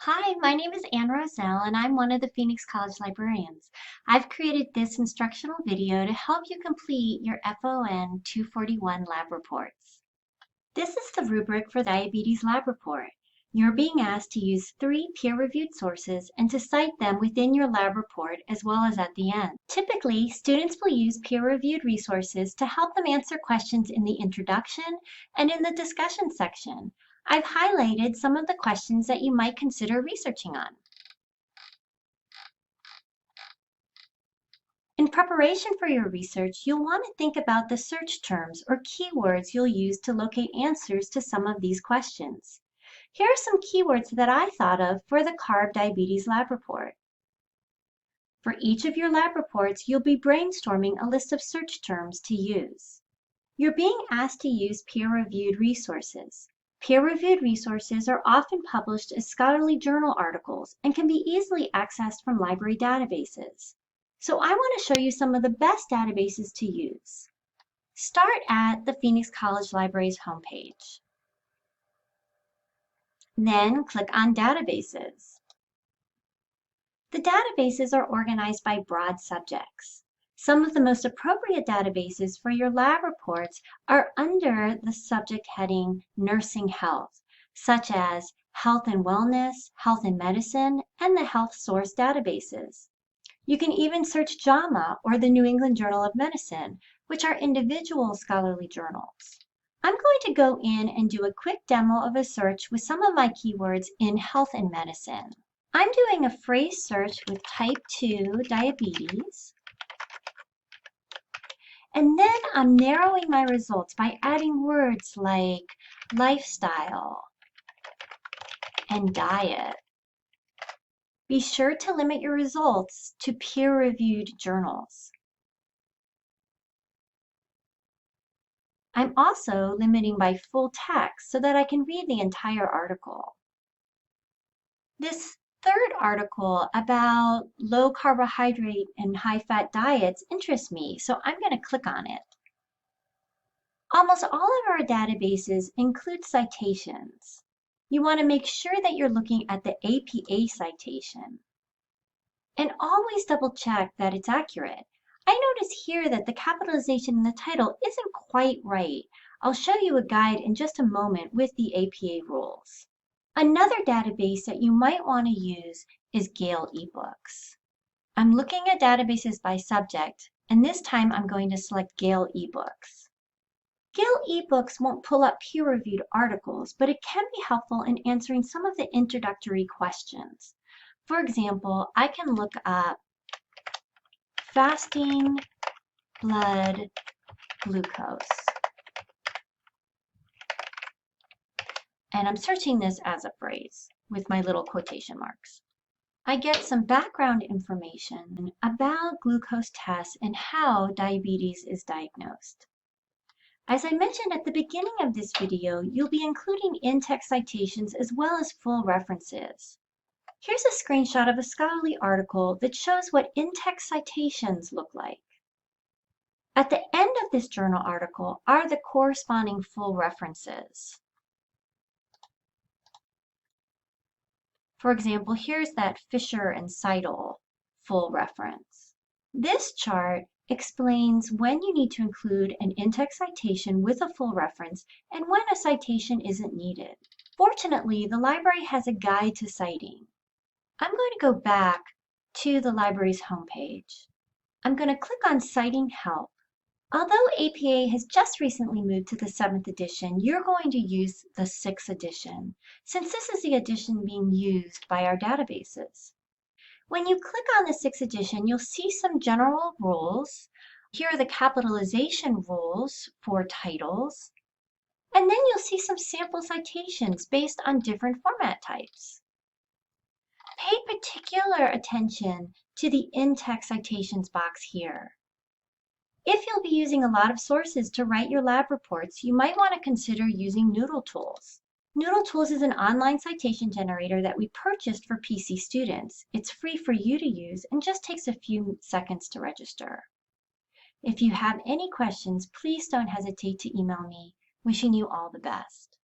Hi, my name is Ann Roselle, and I'm one of the Phoenix College librarians. I've created this instructional video to help you complete your FON241 lab reports. This is the rubric for the diabetes lab report. You're being asked to use 3 peer-reviewed sources and to cite them within your lab report as well as at the end. Typically, students will use peer-reviewed resources to help them answer questions in the introduction and in the discussion section. I've highlighted some of the questions that you might consider researching on. In preparation for your research, you'll want to think about the search terms or keywords you'll use to locate answers to some of these questions. Here are some keywords that I thought of for the CARB Diabetes Lab Report. For each of your lab reports, you'll be brainstorming a list of search terms to use. You're being asked to use peer-reviewed resources. Peer-reviewed resources are often published as scholarly journal articles and can be easily accessed from library databases. So I want to show you some of the best databases to use. Start at the Phoenix College Library's homepage. Then click on Databases. The databases are organized by broad subjects. Some of the most appropriate databases for your lab reports are under the subject heading Nursing Health, such as Health and Wellness, Health and Medicine, and the Health Source databases. You can even search JAMA or the New England Journal of Medicine, which are individual scholarly journals. I'm going to go in and do a quick demo of a search with some of my keywords in health and medicine. I'm doing a phrase search with type 2 diabetes. And then I'm narrowing my results by adding words like lifestyle and diet. Be sure to limit your results to peer-reviewed journals. I'm also limiting by full text so that I can read the entire article. This third article about low carbohydrate and high fat diets interests me, so I'm going to click on it. Almost all of our databases include citations. You want to make sure that you're looking at the APA citation. And always double check that it's accurate. I notice here that the capitalization in the title isn't quite right. I'll show you a guide in just a moment with the APA rules. Another database that you might want to use is Gale eBooks. I'm looking at databases by subject, and this time I'm going to select Gale eBooks. Gale eBooks won't pull up peer-reviewed articles, but it can be helpful in answering some of the introductory questions. For example, I can look up fasting blood glucose. And I'm searching this as a phrase with my little quotation marks. I get some background information about glucose tests and how diabetes is diagnosed. As I mentioned at the beginning of this video, you'll be including in-text citations as well as full references. Here's a screenshot of a scholarly article that shows what in-text citations look like. At the end of this journal article are the corresponding full references. For example, here's that Fisher and Seidel full reference. This chart explains when you need to include an in-text citation with a full reference and when a citation isn't needed. Fortunately, the library has a guide to citing. I'm going to go back to the library's homepage. I'm going to click on Citing Help. Although APA has just recently moved to the 7th edition, you're going to use the 6th edition, since this is the edition being used by our databases. When you click on the 6th edition, you'll see some general rules. Here are the capitalization rules for titles. And then you'll see some sample citations based on different format types. Pay particular attention to the in-text citations box here. If you'll be using a lot of sources to write your lab reports, you might want to consider using Noodle Tools. Noodle Tools is an online citation generator that we purchased for PC students. It's free for you to use and just takes a few seconds to register. If you have any questions, please don't hesitate to email me. Wishing you all the best.